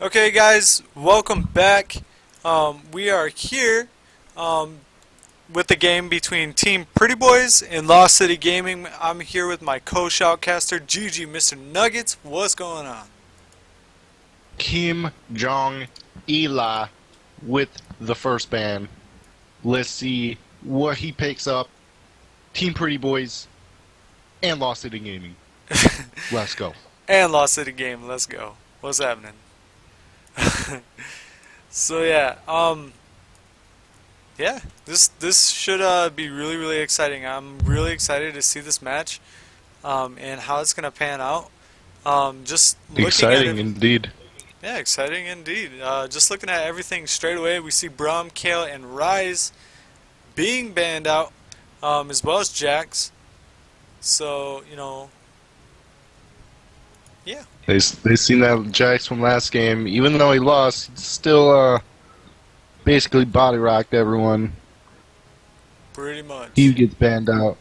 Okay, guys, welcome back. We are here with the game between Team Pretty Boys and Lost City Gaming. I'm here with my co-shoutcaster, GG Mr. Nuggets. What's going on? Kim Jong Ila with the first ban. Let's see what he picks up. Team Pretty Boys and Lost City Gaming. Let's go. And Lost City Game. Let's go. What's happening? So yeah, this should be really exciting. I'm really excited to see this match, and how it's gonna pan out. Just looking Exciting at it, indeed. yeah, exciting indeed. Just looking at everything straight away, we see Brum, Kale, and Rise being banned out, as well as Jax. So yeah. They seen that Jax from last game. Even though he lost, he still basically body rocked everyone. Pretty much. He gets banned out.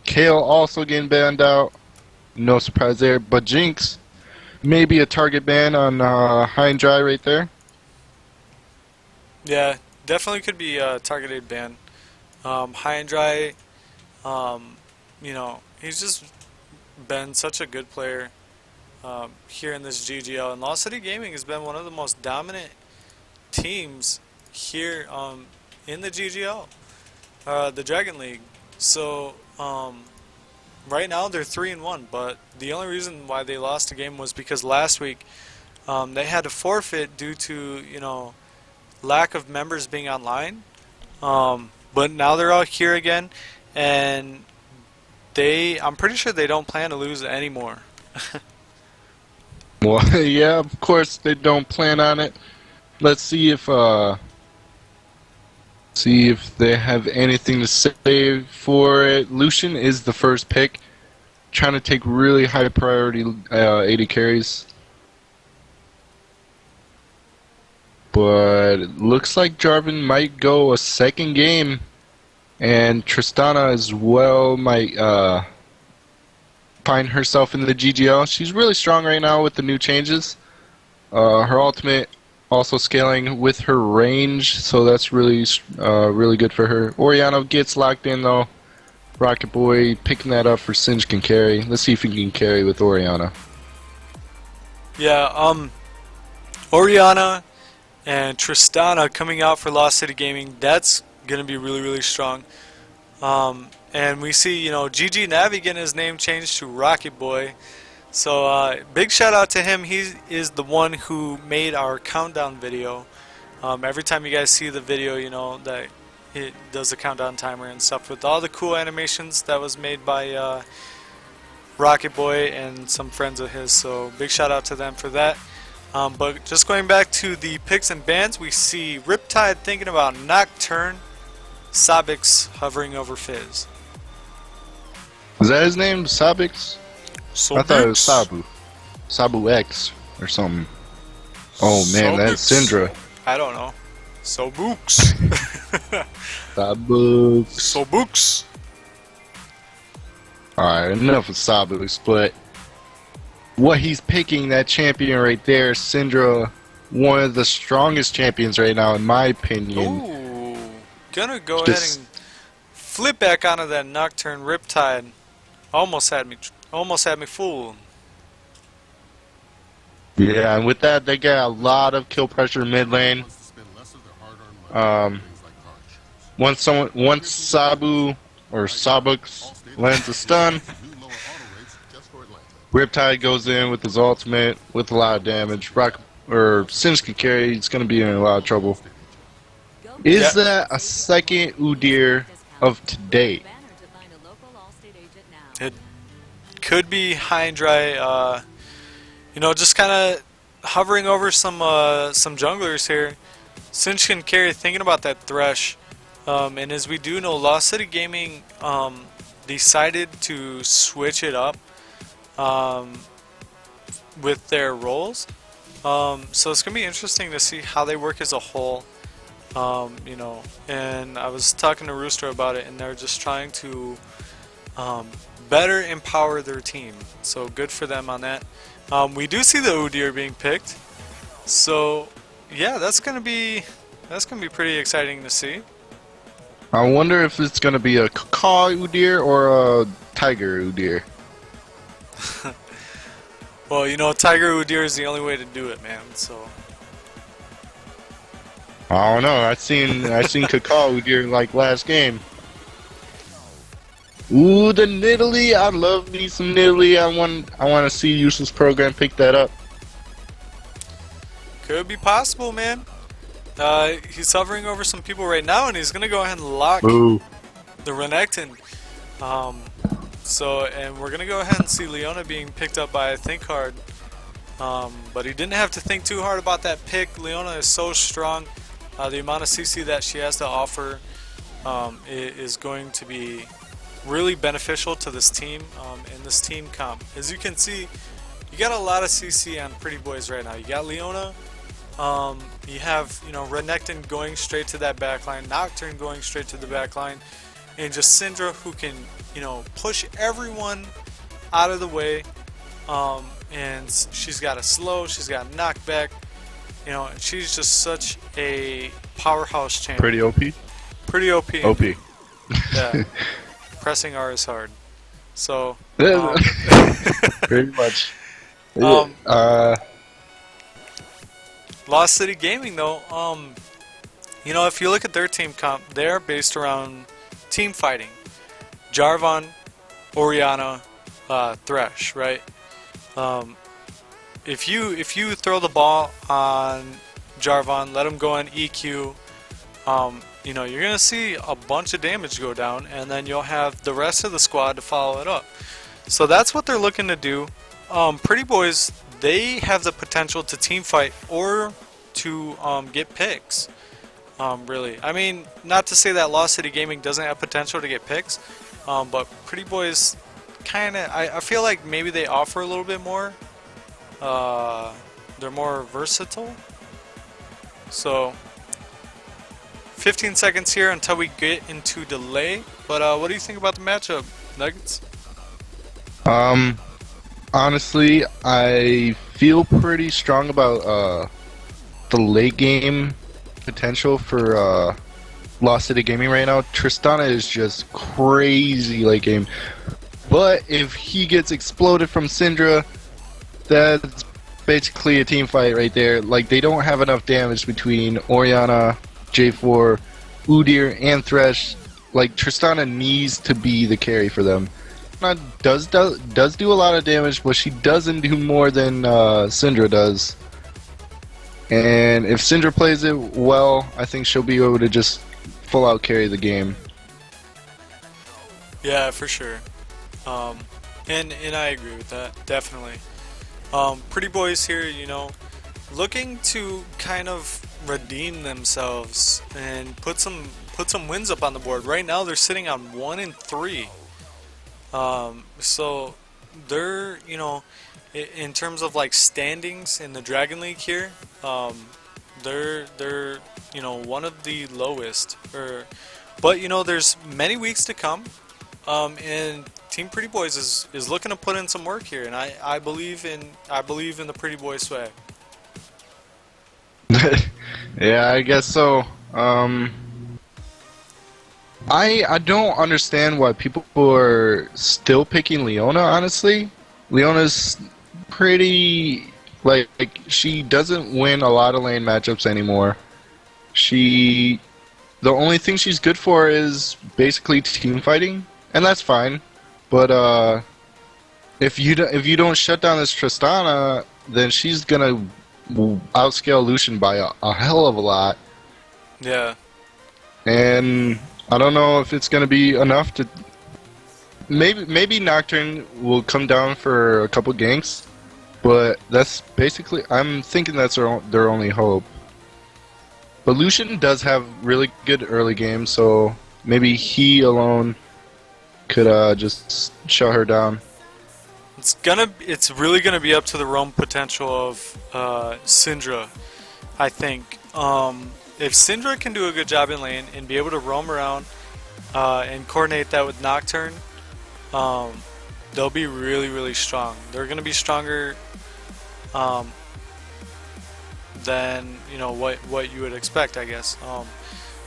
Kale also getting banned out. No surprise there. But Jinx, maybe a target ban on High and Dry right there. Yeah, definitely could be a targeted ban. High and Dry, he's just been such a good player here in this GGL. And Lost City Gaming has been one of the most dominant teams here in the GGL, the Dragon League. So right now they're 3-1, but the only reason why they lost the game was because last week they had to forfeit due to lack of members being online. But now they're all here again, and I'm pretty sure they don't plan to lose anymore. Well, yeah, of course they don't plan on it. Let's see if they have anything to say for it. Lucian is the first pick, trying to take really high priority 80 carries. But it looks like Jarvan might go a second game, and Tristana as well might find herself in the GGL. She's really strong right now with the new changes. Her ultimate also scaling with her range, so that's really good for her. Orianna gets locked in though. Rocket Boy picking that up for Singe can carry. Let's see if he can carry with Orianna. Yeah, Orianna and Tristana coming out for Lost City Gaming, that's going to be really strong. And we see, GG Navi getting his name changed to Rocket Boy. So big shout out to him. He is the one who made our countdown video. Every time you guys see the video, that it does the countdown timer and stuff with all the cool animations that was made by Rocket Boy and some friends of his. So big shout out to them for that. But just going back to the picks and bans, we see Riptide thinking about Nocturne, Sabix hovering over Fizz. Is that his name? Sabix? I thought it was Sabu. Sabu X or something. Oh man, that's Syndra. I don't know. Sobooks. Sabux. Sobooks. Alright, enough of Sabux, but what he's picking, that champion right there, Syndra, one of the strongest champions right now in my opinion. Ooh, gonna go ahead and flip back onto that Nocturne. Riptide almost had me fooled. Yeah, and with that, they got a lot of kill pressure mid lane. Once Sabu or Sabux lands a stun, Riptide goes in with his ultimate with a lot of damage. Singe can carry. He's going to be in a lot of trouble. Is that a second Udyr of today? It could be High and Dry. Just kind of hovering over some junglers here. Singe can carry, thinking about that Thresh. And as we do know, Lost City Gaming decided to switch it up with their roles. So it's going to be interesting to see how they work as a whole. And I was talking to Rooster about it, and they're just trying to better empower their team. So good for them on that. We do see the Udyr being picked. So yeah, that's gonna be pretty exciting to see. I wonder if it's gonna be a Caw Udyr or a Tiger Udyr. Well, you know, Tiger Udyr is the only way to do it, man. So I don't know. I seen Caw Udyr like last game. Ooh, the Nidalee! I love me some Nidalee. I want to see Useless Program pick that up. could be possible, man. He's hovering over some people right now, and he's gonna go ahead and lock Ooh. the Renekton. And we're gonna go ahead and see Leona being picked up by a Think Hard. But he didn't have to think too hard about that pick. Leona is so strong. The amount of CC that she has to offer is going to be really beneficial to this team and this team comp. As you can see, you got a lot of CC on Pretty Boys right now. You got Leona. You have, you know, Renekton going straight to that backline, Nocturne going straight to the backline, and just Syndra who can, you know, push everyone out of the way. And she's got a slow, she's got knockback, you know, and she's just such a powerhouse champion. Pretty OP. Pretty OP. OP. Yeah. Pressing R is hard. So, pretty much. Um, Lost City Gaming though, you know, if you look at their team comp, they're based around team fighting. Jarvan, Orianna, Thresh, right? If you throw the ball on Jarvan, let him go on EQ, you know, you're gonna see a bunch of damage go down, and then you'll have the rest of the squad to follow it up. So that's what they're looking to do. Pretty Boys, they have the potential to team fight or to get picks. Really, I mean, not to say that Lost City Gaming doesn't have potential to get picks, but Pretty Boys kind of, I feel like maybe they offer a little bit more. They're more versatile. So 15 seconds here until we get into delay. But what do you think about the matchup, Nuggets? Honestly, I feel pretty strong about the late game potential for Lost City Gaming right now. Tristana is just crazy late game. But if he gets exploded from Syndra, that's basically a team fight right there. Like, they don't have enough damage between Orianna, J4, Udyr, and Thresh. Like, Tristana needs to be the carry for them. Does do a lot of damage, but she doesn't do more than Syndra does. And if Syndra plays it well, I think she'll be able to just full out carry the game. Yeah, for sure. And I agree with that, definitely. Pretty Boys here, you know, looking to kind of redeem themselves and put some wins up on the board. Right now they're sitting on 1-3. So they're, you know, in terms of like standings in the Dragon League here, they're you know, one of the lowest. But you know, there's many weeks to come, and Team Pretty Boys is looking to put in some work here, and I believe in the Pretty Boy swag. Yeah, I guess so. I don't understand why people are still picking Leona, honestly. Leona's pretty, like she doesn't win a lot of lane matchups anymore. The only thing she's good for is basically team fighting, and that's fine. But if you don't shut down this Tristana, then she's gonna outscale Lucian by a hell of a lot. Yeah. And I don't know if it's gonna be enough to. Maybe Nocturne will come down for a couple ganks, but that's basically, I'm thinking that's their only hope. But Lucian does have really good early games, so maybe he alone could just shut her down. It's really gonna be up to the roam potential of Syndra, I think. If Syndra can do a good job in lane and be able to roam around and coordinate that with Nocturne, they'll be really, really strong. They're gonna be stronger. than what you would expect, I guess.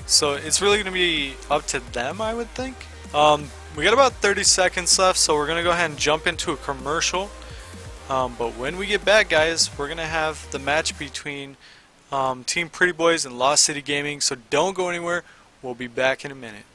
So it's really going to be up to them, I would think. We got about 30 seconds left, so we're going to go ahead and jump into a commercial. But when we get back, guys, we're going to have the match between Team Pretty Boys and Lost City Gaming, so don't go anywhere. We'll be back in a minute.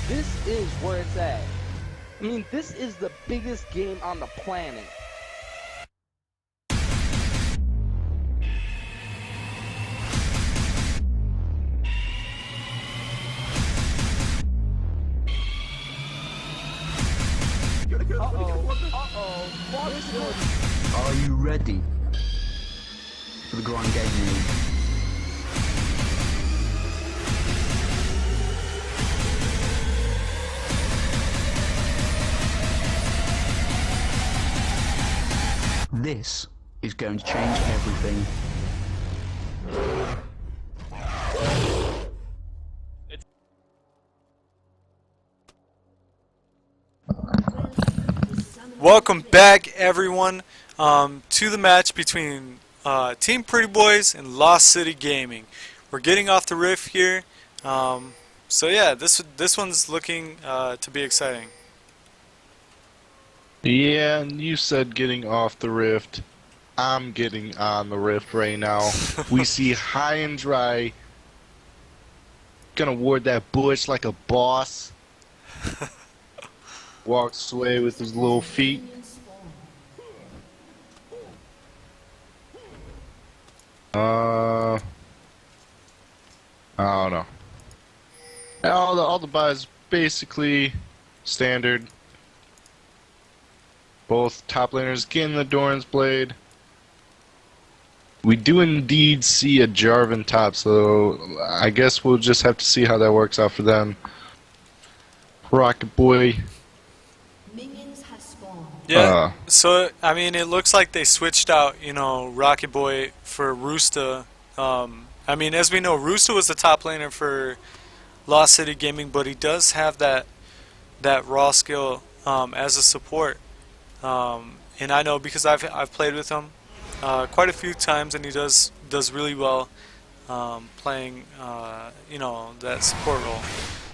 This is where it's at. I mean, this is the biggest game on the planet. Are you ready for the grind game? This is going to change everything. Welcome back, everyone, to the match between Team Pretty Boys and Lost City Gaming. We're getting off the riff here. So yeah, this one's looking to be exciting. Yeah, and you said getting off the rift. I'm getting on the rift right now. We see high and dry. Gonna ward that bush like a boss. Walks away with his little feet. I don't know. All the buys basically standard. Both top laners getting the Doran's Blade. We do indeed see a Jarvan top, so I guess we'll just have to see how that works out for them. Rocket Boy. Minions have spawned. Yeah. So I mean, it looks like they switched out, Rocket Boy for Roosta. I mean, as we know, Roosta was the top laner for Lost City Gaming, but he does have that raw skill as a support. And I know because I've played with him quite a few times, and he does really well playing that support role.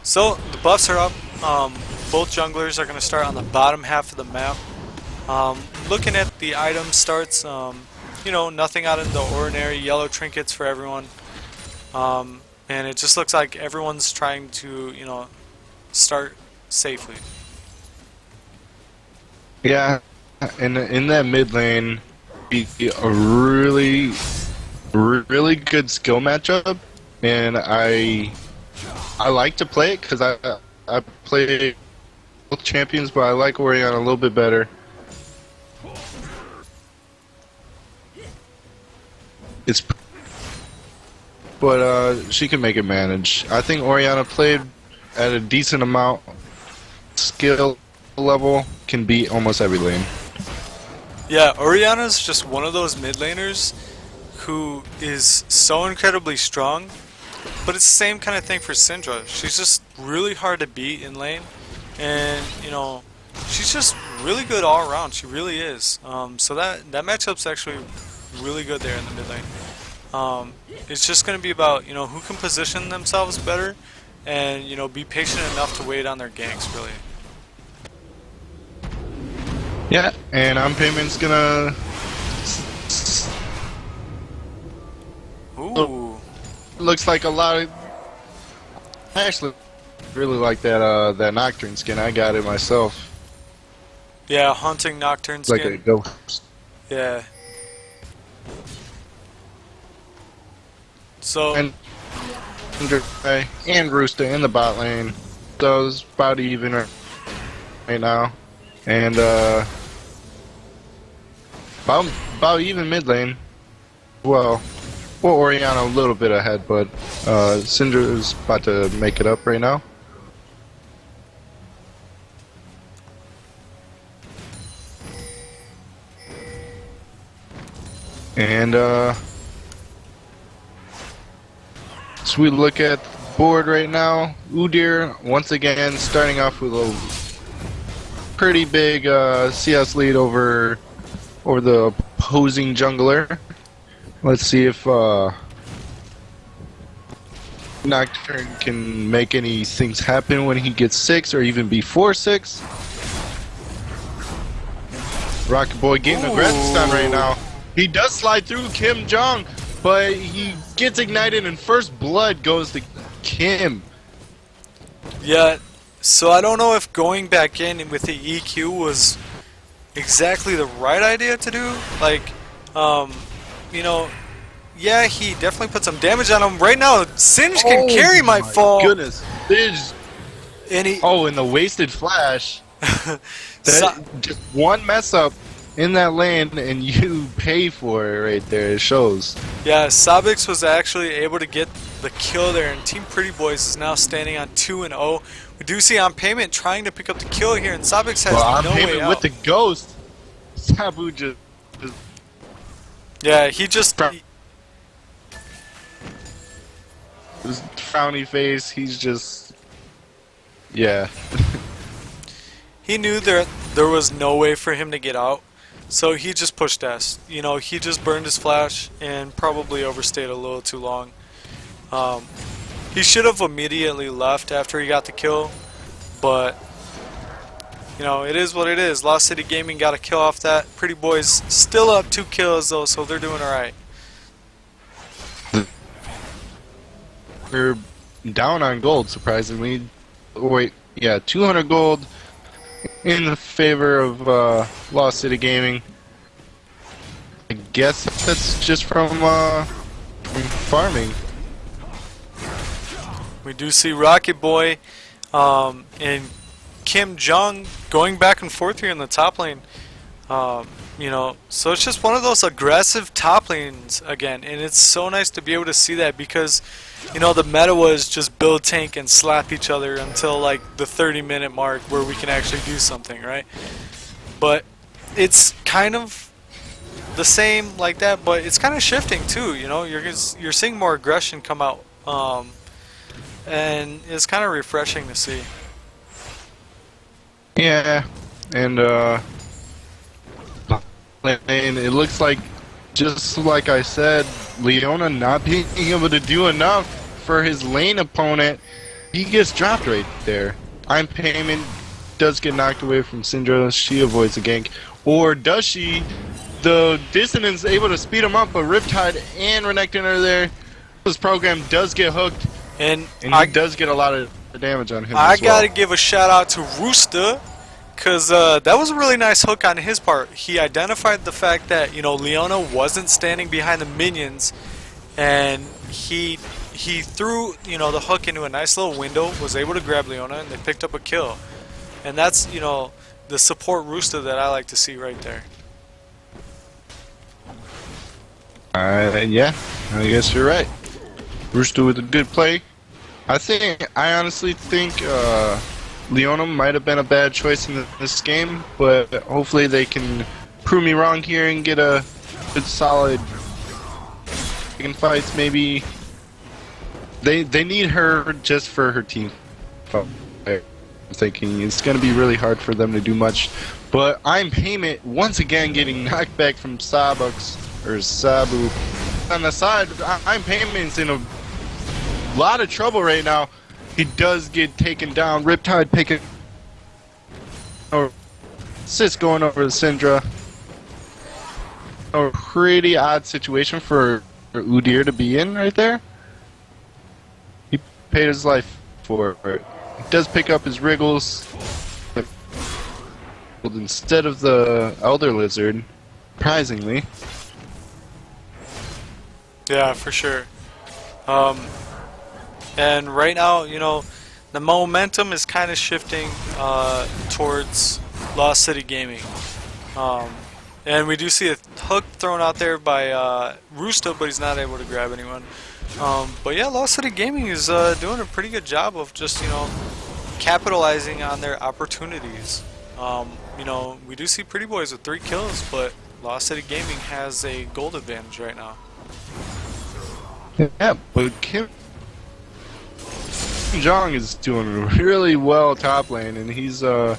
So the buffs are up. Both junglers are going to start on the bottom half of the map. Looking at the item starts, nothing out of the ordinary. Yellow trinkets for everyone, and it just looks like everyone's trying to start safely. Yeah, in that mid lane, be a really good skill matchup, and I like to play it because I play both champions, but I like Orianna a little bit better. But she can make it manage. I think Orianna played at a decent amount. Skill level can beat almost every lane. Yeah, Orianna's just one of those mid laners who is so incredibly strong, but it's the same kind of thing for Syndra. She's just really hard to beat in lane, and she's just really good all around. She really is. So that matchup's actually really good there in the mid lane. It's just going to be about who can position themselves better, and be patient enough to wait on their ganks really. Yeah, and on payment's gonna. Ooh. Looks like a lot of. I actually really like that Nocturne skin. I got it myself. Yeah, Haunting Nocturne Like skin. a ghost. Yeah. So. And Rooster in the bot lane. So it's about even right now. And about even mid lane. Well, Orianna a little bit ahead, but Syndra is about to make it up right now. And so we look at the board right now. Udyr once again starting off with a pretty big CS lead over the opposing jungler. Let's see if Nocturne can make any things happen when he gets 6 or even before 6. Rocket Boy getting aggressive done right now. He does slide through Kim Jong, but he gets ignited and first blood goes to Kim. Yeah, so I don't know if going back in with the EQ was exactly the right idea to do. Like, yeah, he definitely put some damage on him. Right now, Singe can carry my fall. Goodness, Singe. And he, and the wasted flash. Just one mess up in that lane and you pay for it right there. It shows. Yeah, Sabix was actually able to get the kill there, and Team Pretty Boys is now standing on 2-0. We do see On Payment trying to pick up the kill here, and Sabix has On no way Payment out. with the ghost. Sabu just yeah, he just... his frowny face, he's just... Yeah. He knew there was no way for him to get out, so he just pushed S. He just burned his flash and probably overstayed a little too long. He should have immediately left after he got the kill, but you know, it is what it is. Lost City Gaming got a kill off that. Pretty Boyz still up 2 kills though, so they're doing alright. They're down on gold, surprisingly. Oh, wait, yeah, 200 gold in the favor of Lost City Gaming. I guess that's just from farming. We do see Rocket Boy and Kim Jong going back and forth here in the top lane. You know, so it's just one of those aggressive top lanes again, and it's so nice to be able to see that because, you know, the meta was just build tank and slap each other until like the 30-minute mark where we can actually do something, right? But it's kind of the same like that, but it's kind of shifting too. You know, you're seeing more aggression come out, and it's kind of refreshing to see. Yeah, and it looks like, just like I said, Leona not being able to do enough for his lane opponent. He gets dropped right there. I'm Payment does get knocked away from Syndra. She avoids the gank. Or does she? The Dissonance able to speed him up, but Riptide and Renekton are there. This program does get hooked, and he does get a lot of damage on him I as well. gotta give a shout out to Rooster, because that was a really nice hook on his part. He identified the fact that, you know, Leona wasn't standing behind the minions, and he threw, you know, the hook into a nice little window, was able to grab Leona, and they picked up a kill. And that's, you know, the support Rooster that I like to see right there. Yeah, I guess you're right. Rooster with a good play. I honestly think Leona might have been a bad choice in this game, but hopefully they can prove me wrong here and get a good solid fights. Maybe they need her just for her team. I'm thinking it's going to be really hard for them to do much, but I'm Payment once again getting knocked back from Sabux or Sabu on the side. I'm Payment's in a lot of trouble right now. He does get taken down. Riptide picking or Sis going over to Syndra. A pretty odd situation for Udyr to be in right there. He paid his life for it. He does pick up his Wriggles instead of the Elder Lizard, surprisingly. Yeah, for sure. And right now, you know, the momentum is kind of shifting towards Lost City Gaming. And we do see a hook thrown out there by Rooster, but he's not able to grab anyone. But yeah, Lost City Gaming is doing a pretty good job of just, you know, capitalizing on their opportunities. You know, we do see Pretty Boyz with 3 kills, but Lost City Gaming has a gold advantage right now. Yeah, but Kim Jong is doing really well top lane, and he's oh,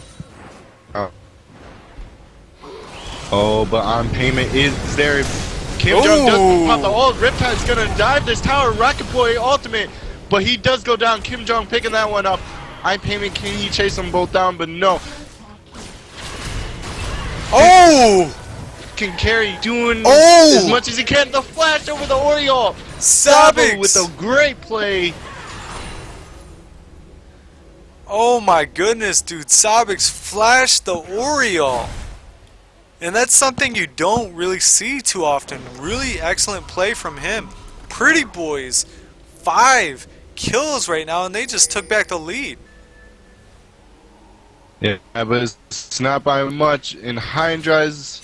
but on Payment is there. Kim Jong does pop the ult. Riptide's gonna dive this tower. Rocket Boy ultimate, but he does go down. Kim Jong picking that one up. I'm Payment, can he chase them both down? But no. Oh! Can carry doing as much as he can. The flash over the Oriole. Sabix with a great play. Oh my goodness, dude. Sabix flashed the Oriole. And that's something you don't really see too often. Really excellent play from him. Pretty Boyz, 5 kills right now, and they just took back the lead. Yeah, but it's not by much. And Hydra's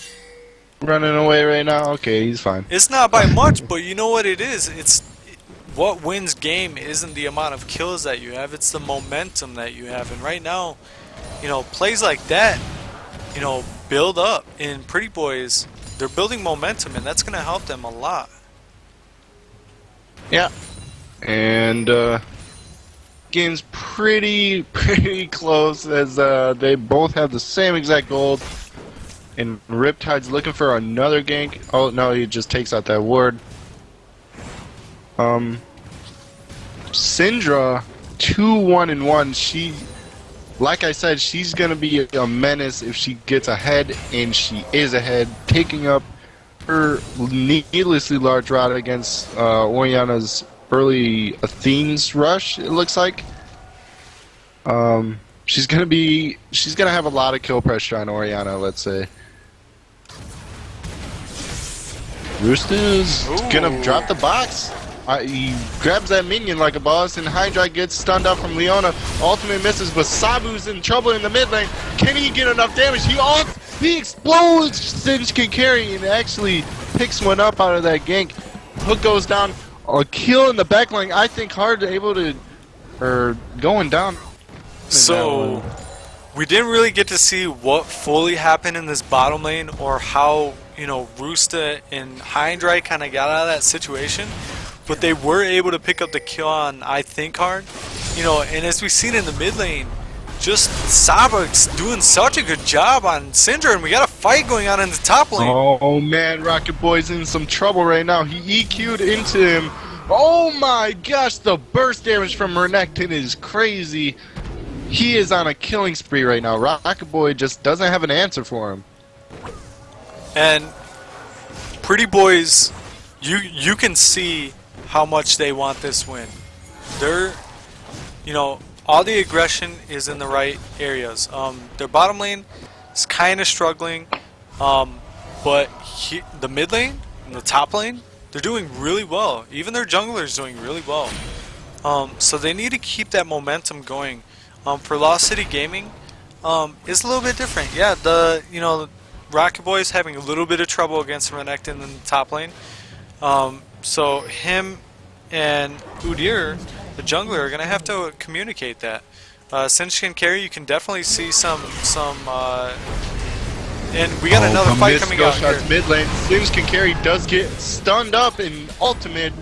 running away right now. Okay, he's fine. It's not by much, but you know what it is? It's what wins game isn't the amount of kills that you have, it's the momentum that you have. And right now, you know, plays like that, you know, build up. In Pretty Boyz, they're building momentum, and that's going to help them a lot. Yeah. And game's pretty close, as they both have the same exact gold. And Riptide's looking for another gank. Oh no, he just takes out that ward. Syndra 2-1-1. Like I said, she's gonna be a menace if she gets ahead, and she is ahead, taking up her needlessly large route against Oriana's early Athene's rush. It looks like. She's gonna have a lot of kill pressure on Oriana. Let's say. Rooster's gonna drop the box. He grabs that minion like a boss, and Hydra gets stunned up from Leona. Ultimate misses, but Sabu's in trouble in the mid lane. Can he get enough damage? He explodes Singe can carry and actually picks one up out of that gank. Hook goes down. A kill in the back lane. I think hard able to, or going down. So we didn't really get to see what fully happened in this bottom lane, or how, you know, Roosta and Hydra kind of got out of that situation. But they were able to pick up the kill on, I think, hard. You know, and as we've seen in the mid lane, just Sabak's doing such a good job on Syndra, and we got a fight going on in the top lane. Oh man, Rocket Boy's in some trouble right now. He EQ'd into him. Oh my gosh, the burst damage from Renekton is crazy. He is on a killing spree right now. Rocket Boy just doesn't have an answer for him. And Pretty Boys, you can see how much they want this win. They're, you know, all the aggression is in the right areas. Their bottom lane is kind of struggling, but the mid lane and the top lane, they're doing really well. Even their jungler is doing really well. So they need to keep that momentum going. For Lost City Gaming, it's a little bit different. Yeah, Rocket Boy is having a little bit of trouble against Renekton in the top lane. So him and Udyr, the jungler, are gonna have to communicate that. Singe can carry. You can definitely see some. And we got another fight coming out here. Mid lane. Singe can carry. Does get stunned up in ultimate.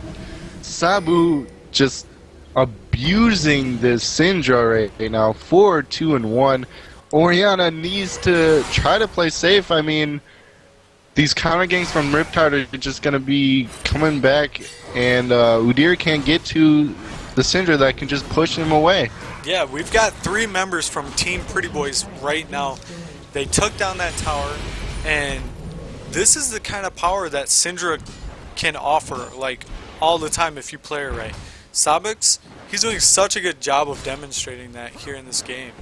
Sabu just abusing this Syndra right now. 4-2-1. Oriana needs to try to play safe. I mean, these counter ganks from Riptide are just going to be coming back, and Udyr can't get to the Syndra that can just push him away. Yeah, we've got 3 members from Team Pretty Boys right now. They took down that tower, and this is the kind of power that Syndra can offer, like, all the time if you play her right. Sabix, he's doing such a good job of demonstrating that here in this game.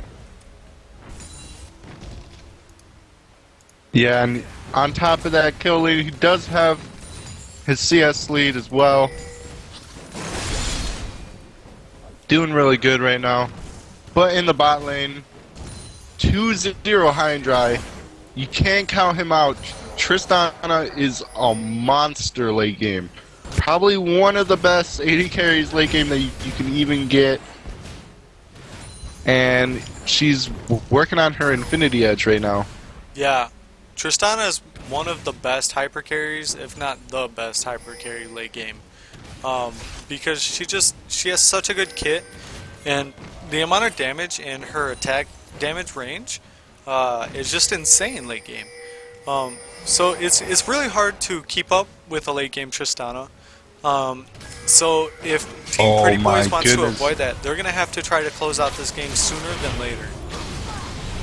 Yeah, and on top of that kill lead, he does have his CS lead as well. Doing really good right now. But in the bot lane, 2-0 high and dry. You can't count him out. Tristana is a monster late game. Probably one of the best AD carries late game that you can even get. And she's working on her Infinity Edge right now. Yeah, Tristana is one of the best hyper carries, if not the best hyper carry late game. Because she has such a good kit, and the amount of damage in her attack damage range is just insane late game. So it's really hard to keep up with a late game Tristana. So if Team Pretty Boys wants to avoid that, they're gonna have to try to close out this game sooner than later.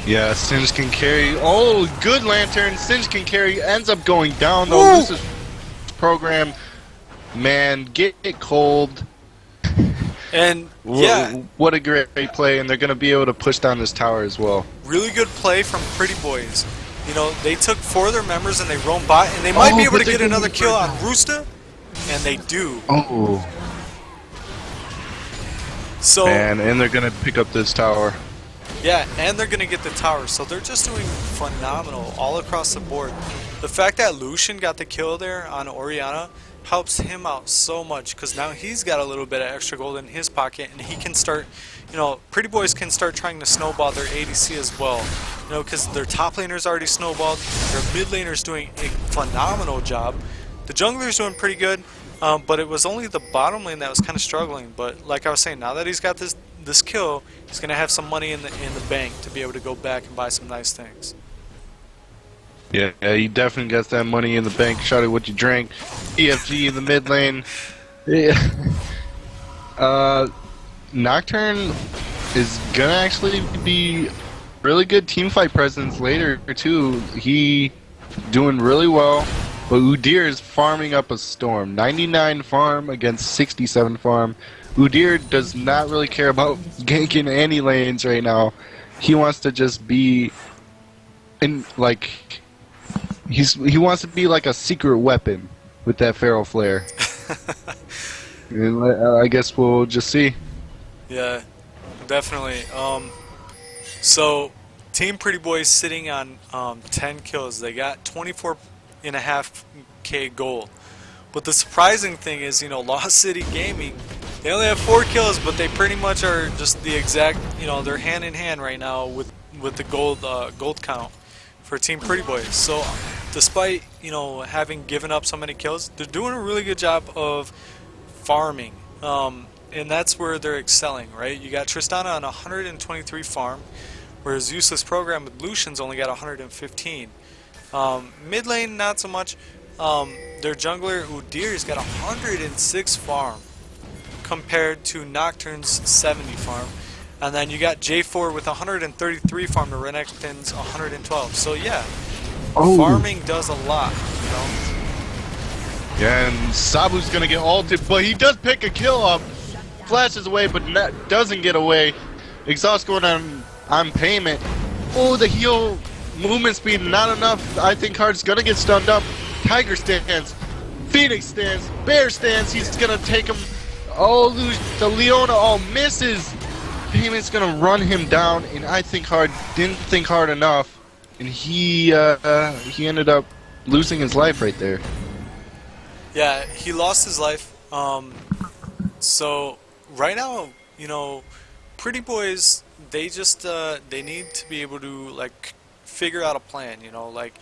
Yeah, Singe can carry. Oh, good Lantern. Singe can carry. Ends up going down though. This is program. Man, get it cold. And yeah, what a great play, and they're gonna be able to push down this tower as well. Really good play from Pretty Boys. You know, they took 4 of their members and they roam bot, and they might be able to get another kill on Roosta, and they do. Oh. So and they're gonna pick up this tower. Yeah, and they're gonna get the tower, so they're just doing phenomenal all across the board. The fact that Lucian got the kill there on Oriana helps him out so much, because now he's got a little bit of extra gold in his pocket, and he can start, you know, Pretty Boys can start trying to snowball their ADC as well. You know, because their top laner's already snowballed, their mid laner's doing a phenomenal job. The jungler's doing pretty good, but it was only the bottom lane that was kind of struggling. But like I was saying, now that he's got this kill, he's gonna have some money in the bank to be able to go back and buy some nice things. Yeah, he definitely gets that money in the bank. Shout out what you drank. EFG in the mid lane. Yeah. Nocturne is gonna actually be really good team fight presence later too. He doing really well, but Udyr is farming up a storm. 99 farm against 67 farm. Udyr does not really care about ganking any lanes right now. He wants to just be in like he wants to be like a secret weapon with that feral flare. And, I guess we'll just see. Yeah, definitely. So Team Pretty Boys sitting on 10 kills. They got 24.5k gold. But the surprising thing is, Lost City Gaming, they only have 4 kills, but they pretty much are just the exact, they're hand in hand right now with the gold count for Team Pretty Boys. So despite, having given up so many kills, they're doing a really good job of farming. And that's where they're excelling, right? You got Tristana on 123 farm, whereas Useless Program with Lucian's only got 115. Mid lane, not so much. Their jungler Udyr's got 106 farm compared to Nocturne's 70 farm. And then you got J4 with 133 farm to Renekton's 112. So yeah, farming does a lot, Yeah, and Sabu's gonna get ulted, but he does pick a kill up. Flashes away, but doesn't get away. Exhaust going on payment. Oh, the heal movement speed not enough. I think Hard's gonna get stunned up. Tiger stands, Phoenix stands, Bear stands. He's gonna take him. Oh, the Leona misses. Payment's gonna run him down, and I think Hard didn't think hard enough, and he ended up losing his life right there. Yeah, he lost his life. So right now, Pretty Boys, they just they need to be able to figure out a plan. Like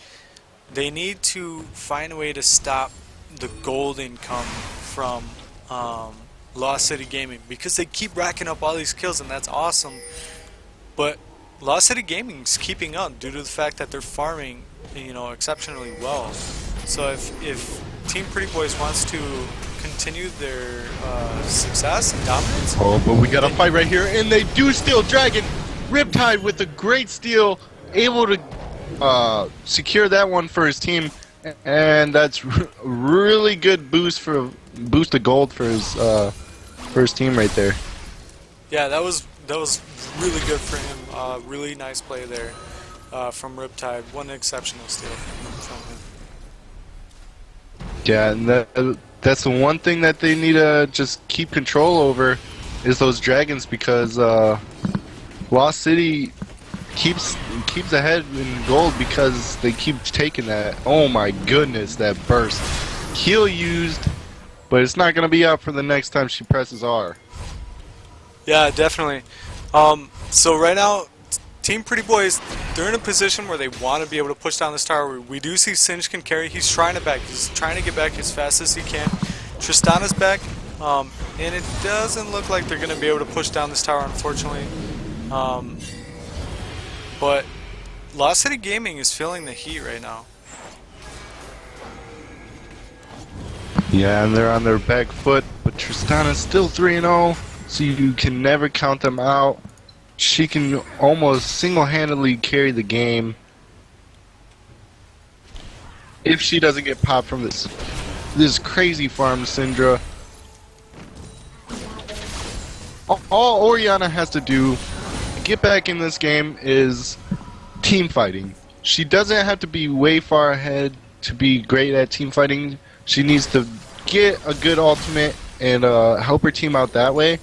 they need to find a way to stop the gold income from Lost City Gaming, because they keep racking up all these kills, and that's awesome. But Lost City Gaming's keeping up due to the fact that they're farming, exceptionally well. So if Team Pretty Boys wants to continue their success and dominance. Oh, but we got a fight right here, and they do steal Dragon. Riptide with a great steal, able to secure that one for his team, and that's really good boost of gold for his team right there. Yeah, that was really good for him. Really nice play there from Riptide. One exceptional steal from him. Yeah, and that's the one thing that they need to just keep control over is those dragons, because Lost City keeps ahead in gold because they keep taking that. Oh my goodness, that burst. Heal used, but it's not going to be out for the next time she presses R. Yeah, definitely. So right now, Team Pretty Boys, they're in a position where they want to be able to push down this tower. We do see Singe can carry. He's trying to back. He's trying to get back as fast as he can. Tristana's back, and it doesn't look like they're going to be able to push down this tower, unfortunately. But Lost City Gaming is feeling the heat right now. Yeah, and they're on their back foot, but Tristana's still 3-0, so you can never count them out. She can almost single-handedly carry the game if she doesn't get popped from this crazy farm Syndra. All Orianna has to do to get back in this game is team fighting. She doesn't have to be way far ahead to be great at team fighting. She needs to get a good ultimate and help her team out that way.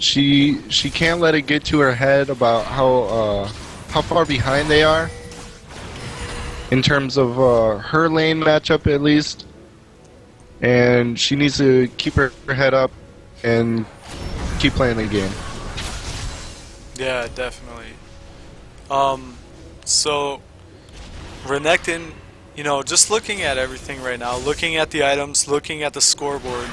She can't let it get to her head about how far behind they are in terms of her lane matchup, at least. And she needs to keep her head up and keep playing the game. Yeah, definitely. So Renekton, just looking at everything right now, looking at the items, looking at the scoreboard,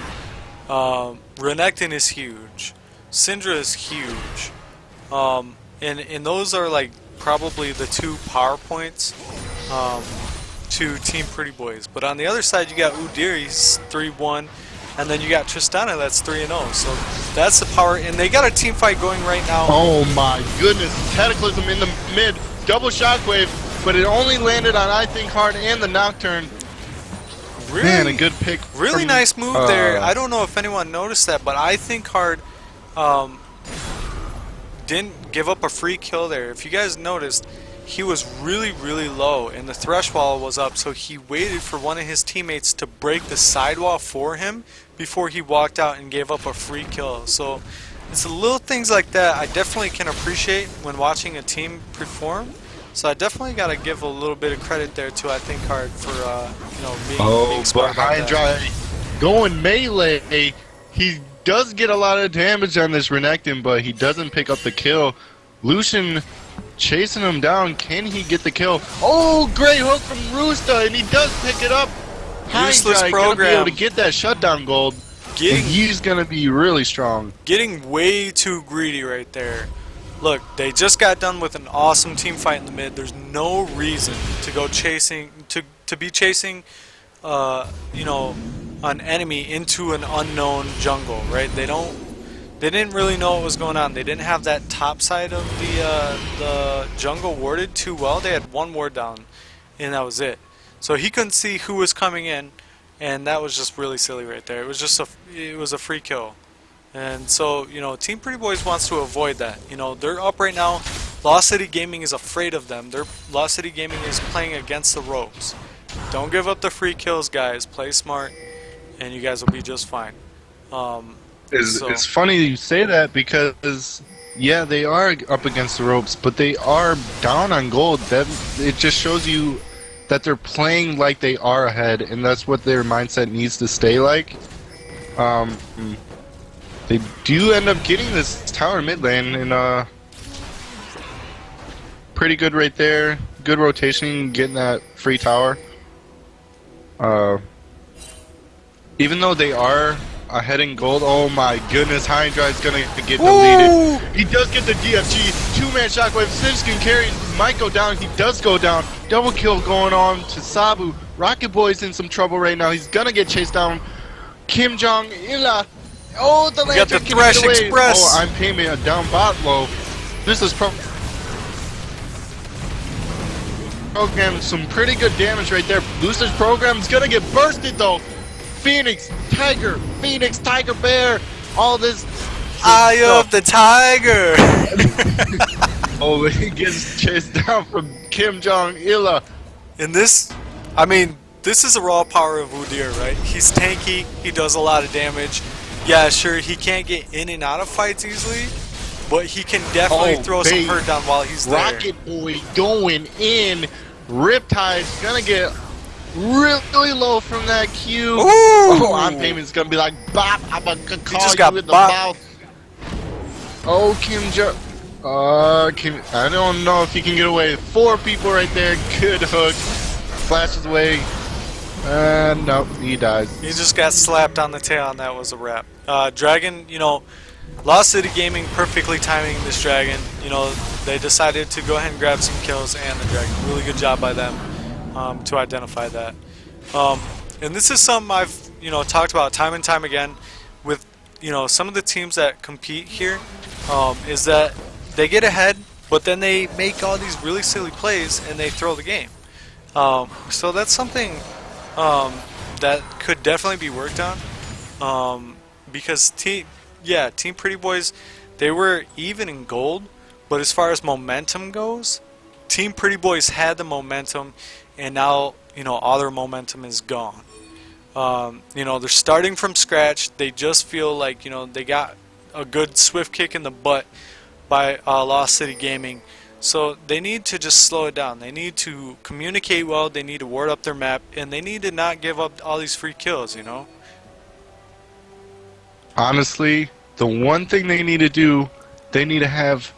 Renekton is huge. Syndra is huge. And those are probably the two power points to Team Pretty Boys. But on the other side, you got Udyr. He's 3-1. and then you got Tristana that's 3-0. So that's the power, and they got a team fight going right now. Oh my goodness, Cataclysm in the mid, double shockwave, but it only landed on I Think Hard and the Nocturne. Really, Man, a good pick. really from, nice move there. I don't know if anyone noticed that, but I Think Hard didn't give up a free kill there. If you guys noticed, he was really, really low, and the thresh wall was up, so he waited for one of his teammates to break the sidewall for him before he walked out and gave up a free kill. So it's the little things like that I definitely can appreciate when watching a team perform. So I definitely got to give a little bit of credit there to I Think Hard for you know, being smart about that. Hydra going melee. He does get a lot of damage on this Renekton, but he doesn't pick up the kill. Lucian chasing him down. Can he get the kill? Oh, great hook from Roosta, and he does pick it up. Useless Hydra gonna be able to get that shutdown gold. And he's gonna be really strong. Getting way too greedy right there. Look, they just got done with an awesome team fight in the mid. There's no reason to go chasing, to be chasing, you know, an enemy into an unknown jungle, right? They didn't really know what was going on. They didn't have that top side of the jungle warded too well. They had one ward down, and that was it. So he couldn't see who was coming in, and that was just really silly right there. It was just it was a free kill. And so, you know, Team Pretty Boys wants to avoid that. You know, they're up right now. Lost City Gaming is afraid of them. Lost City Gaming is playing against the ropes. Don't give up the free kills, guys. Play smart, and you guys will be just fine. It's funny you say that because, yeah, they are up against the ropes, but they are down on gold. It just shows you that they're playing like they are ahead, and that's what their mindset needs to stay like. They do end up getting this tower mid lane, and pretty good right there. Good rotation, getting that free tower. Even though they are ahead in gold, oh my goodness, Hydra is gonna get deleted. He does get the DFG, two-man shockwave. Sivskin carries, might go down. He does go down. Double kill going on to Sabu. Rocket Boy's in some trouble right now. He's gonna get chased down. Kim Jong-ila. Oh, the lantern got the Thresh Express. Oh, I'm paying a down bot low. This is program some pretty good damage right there. Booster's program is gonna get bursted though. Phoenix Tiger Bear. All this. Eye of the Tiger. Oh, he gets chased down from Kim Jong-ila. And this, I mean, this is a raw power of Udyr, right? He's tanky. He does a lot of damage. Yeah, sure, he can't get in and out of fights easily, but he can definitely throw some hurt down while he's there. Rocket Boy going in. Riptide's gonna get really low from that Q. Ooh. Oh, on payment's gonna be like, bop, I'm gonna call just you got in the bop. mouth. Oh, I don't know if he can get away. 4 people right there. Good hook. Flashes away. Nope, he dies. He just got slapped on the tail, and that was a wrap. Dragon, you know, Lost City Gaming perfectly timing this Dragon. You know, they decided to go ahead and grab some kills and the Dragon. Really good job by them to identify that. And this is something I've, you know, talked about time and time again with, you know, some of the teams that compete here, is that they get ahead, but then they make all these really silly plays and they throw the game. So that's something that could definitely be worked on, because Team Pretty Boys, they were even in gold, but as far as momentum goes, Team Pretty Boys had the momentum, and now, you know, all their momentum is gone. You know, they're starting from scratch. They just feel like, you know, they got a good swift kick in the butt by Lost City Gaming. So they need to just slow it down. They need to communicate well, they need to ward up their map, and they need to not give up all these free kills, you know? Honestly, the one thing they need to do, they need to have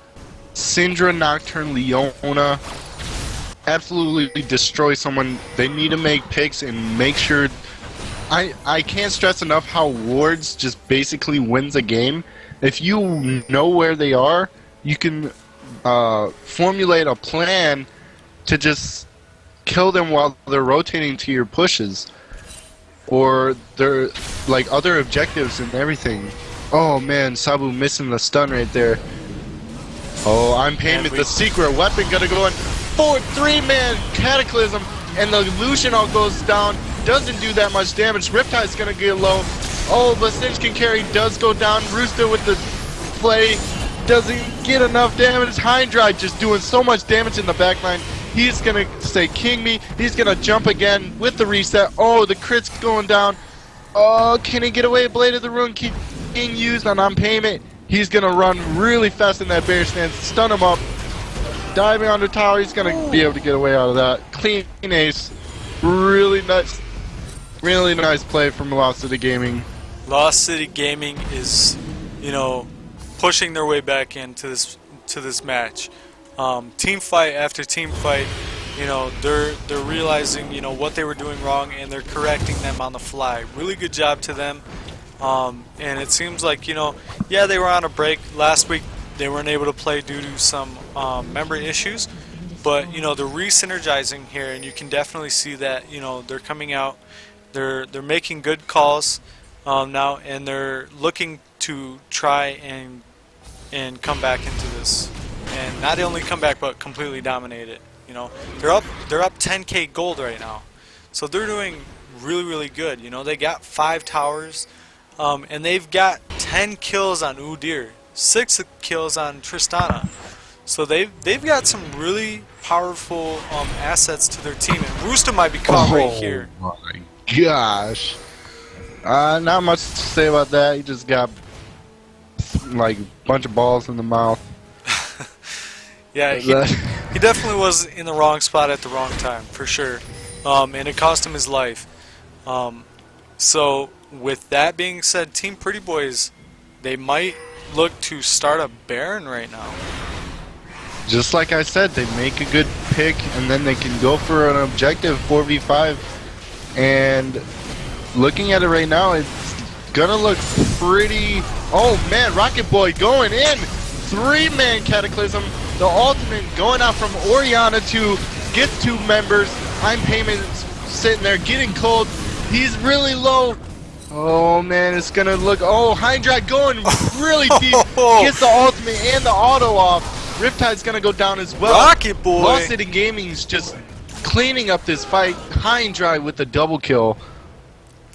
Syndra, Nocturne, Leona absolutely destroy someone. They need to make picks and make sure... I can't stress enough how wards just basically wins a game. If you know where they are, you can formulate a plan to just kill them while they're rotating to your pushes. or their like other objectives and everything. Oh man, Sabu missing the stun right there. Oh, I'm paying with the secret weapon, gonna go in forward 3-man Cataclysm, and the illusion all goes down. Doesn't do that much damage. Riptide's gonna get low. Oh, but Singe can carry, does go down. Rooster with the play doesn't get enough damage. Hydra just doing so much damage in the backline. He's gonna say king me. He's gonna jump again with the reset. Oh, the crit's going down. Oh, can he get away? Blade of the Rune being used on payment. He's gonna run really fast in that bear stance, stun him up. Diving on the tower, he's gonna be able to get away out of that. Clean ace. Really nice play from Lost City Gaming. Lost City Gaming is, you know, pushing their way back into this match. Team fight after team fight, you know, they're realizing, you know, what they were doing wrong, and they're correcting them on the fly. Really good job to them. And it seems like, you know, yeah, they were on a break last week. They weren't able to play due to some member issues, but you know, they're re-synergizing here, and you can definitely see that, you know, they're coming out, they're making good calls now, and they're looking to try and come back into this, and not only come back but completely dominate it. You know, they're up 10k gold right now, so they're doing really good. You know, they got 5 towers, and they've got 10 kills on Udyr, 6 kills on Tristana. So they've got some really powerful assets to their team, and Rooster might be caught right here. Oh my gosh. Not much to say about that. He just got like a bunch of balls in the mouth. Yeah, he definitely was in the wrong spot at the wrong time, for sure. And it cost him his life. So with that being said, Team Pretty Boys, they might look to start a Baron right now. Just like I said, they make a good pick, and then they can go for an objective 4v5. And looking at it right now, it's gonna look pretty... Oh man, Rocket Boy going in! 3-man Cataclysm. The ultimate going out from Orianna to get 2 members. I'm Payment sitting there getting cold. He's really low. Oh man, it's gonna look... Oh, Hydra going really deep. Gets the ultimate and the auto off. Riptide's gonna go down as well. Rocket Boy! Lost City Gaming's just cleaning up this fight. Hydra with the double kill.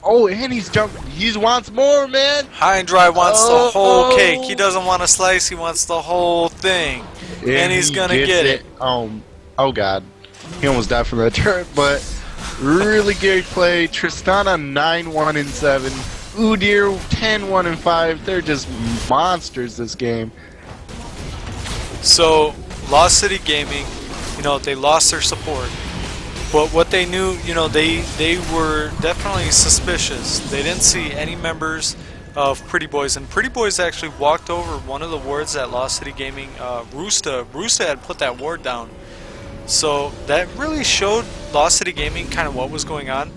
Oh, and he's jumping. He wants more, man. High and Dry wants the whole cake. He doesn't want a slice, he wants the whole thing. And he's gonna get it. Oh god. He almost died from that turret, but really good play. Tristana 9-1-7. Udyr 10-1-5. They're just monsters this game. So, Lost City Gaming, you know, they lost their support. But what they knew, you know, they were definitely suspicious. They didn't see any members of Pretty Boys, and Pretty Boys actually walked over one of the wards that Lost City Gaming, Rooster had put that ward down. So that really showed Lost City Gaming kind of what was going on.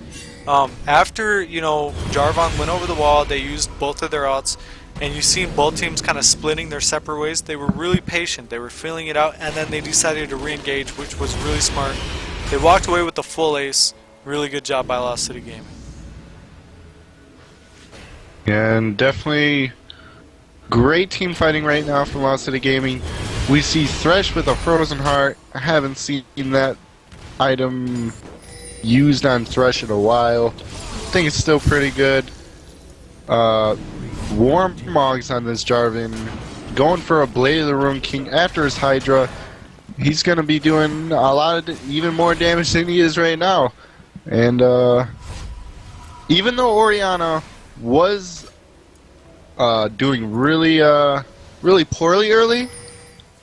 After, you know, Jarvan went over the wall, they used both of their ults, and you seen both teams kind of splitting their separate ways. They were really patient. They were feeling it out, and then they decided to re-engage, which was really smart. They walked away with the full ace. Really good job by Lost City Gaming. And definitely great team fighting right now from Lost City Gaming. We see Thresh with a Frozen Heart. I haven't seen that item used on Thresh in a while. I think it's still pretty good. Warmogs on this Jarvan. Going for a Blade of the Rune King after his Hydra. He's going to be doing a lot of even more damage than he is right now. And even though Orianna was doing really poorly early,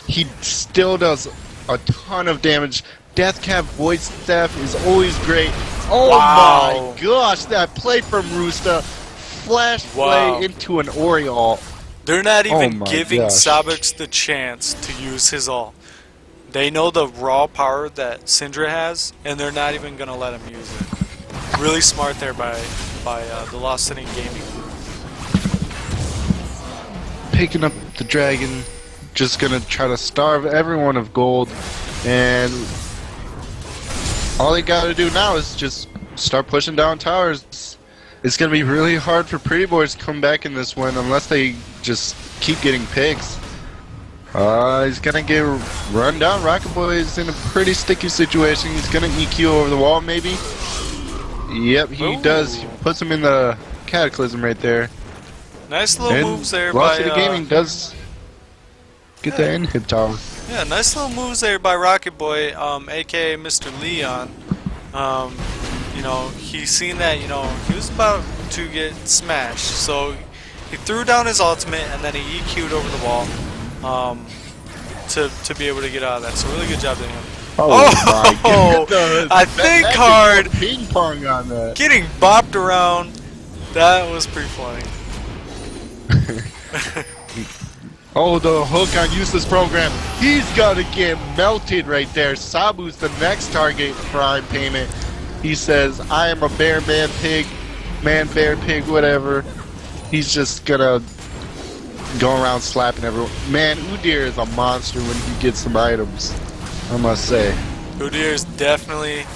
he still does a ton of damage. Deathcap Void Staff is always great. Oh wow. My gosh, that play from Rooster. Flash play into an Ori ult. They're not even giving gosh. Sabix the chance to use his ult. They know the raw power that Syndra has, and they're not even going to let him use it. Really smart there by the Lost City Gaming. Picking up the dragon, just going to try to starve everyone of gold, and all they got to do now is just start pushing down towers. It's going to be really hard for Pretty Boys to come back in this one unless they just keep getting picks. He's going to get run down. Rocket Boy is in a pretty sticky situation. He's going to EQ over the wall, maybe. Yep, he does. He puts him in the Cataclysm right there. Nice little And moves there Lost by City Gaming does get the inhib tower. Yeah, nice little moves there by Rocket Boy, aka Mr. Leon. You know, he's seen that, you know, he was about to get smashed, so he threw down his ultimate and then he EQ'd over the wall to be able to get out of that. So really good job to him. Oh my goodness! I think hard ping pong on that. getting bopped around. That was pretty funny. Oh, the hook on useless program. He's gonna get melted right there. Sabu's the next target Prime Payment. He says, I am a bear, man, pig, man, bear, pig, whatever. He's just gonna go around slapping everyone. Man, Udyr is a monster when he gets some items, I must say. Udyr is definitely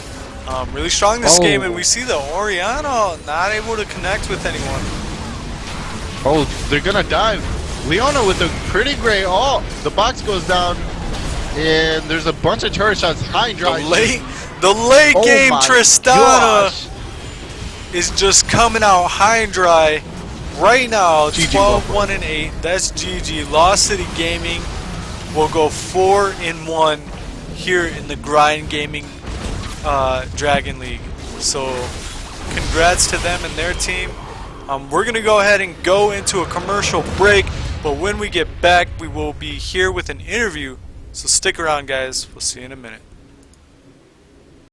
really strong this game, and we see the Oriana not able to connect with anyone. Oh, they're gonna dive. Leona with a pretty great ult. The box goes down, and there's a bunch of turret shots. High and dry. The late game my Tristana gosh. is just coming out high and dry right now. GG 12-1-8. That's GG. Lost City Gaming will go 4-1 here in the Grind Gaming Dragon League. So congrats to them and their team. We're going to go ahead and go into a commercial break, but when we get back, we will be here with an interview. So stick around, guys. We'll see you in a minute.